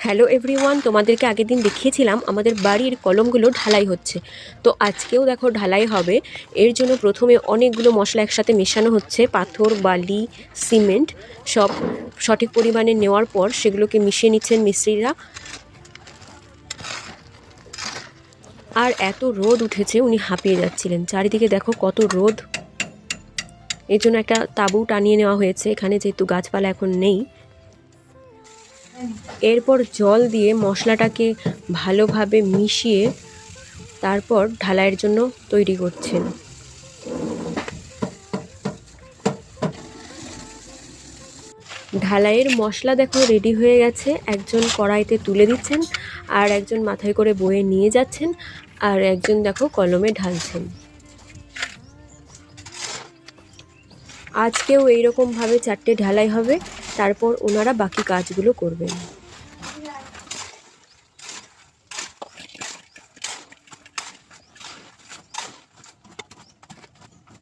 Hello everyone, তোমাদেরকে আগের দিন দেখিয়েছিলাম আমাদের বাড়ির কলমগুলো ঢালাই হচ্ছে। তো আজকেও দেখো ঢালাই হবে। এর জন্য প্রথমে অনেকগুলো মশলা একসাথে মেশানো হচ্ছে, পাথর, বালি, সিমেন্ট সব সঠিক পরিমাণে নেওয়ার পর সেগুলোকে মিশিয়ে নিচ্ছেন মিস্ত্রিরা। আর এত রোদ উঠেছে, উনি হাঁপিয়ে যাচ্ছিলেন। চারিদিকে দেখো কত রোদ। এর জন্য একটা তাঁবু টানিয়ে নেওয়া হয়েছে এখানে, যেহেতু গাছপালা এখন নেই। এরপর জল দিয়ে মশলাটাকে ভালোভাবে মিশিয়ে তারপর ঢালাইয়ের জন্য তৈরি করছেন। ঢালাইয়ের মশলা দেখো রেডি হয়ে গেছে। একজন কড়াইতে তুলে দিচ্ছেন, আর একজন মাথায় করে বয়ে নিয়ে যাচ্ছেন, আর একজন দেখো কলমে ঢালছেন। আজকেও এইরকমভাবে 4টে ঢালাই হবে, তারপর ওনারা বাকি কাজগুলো করবেন।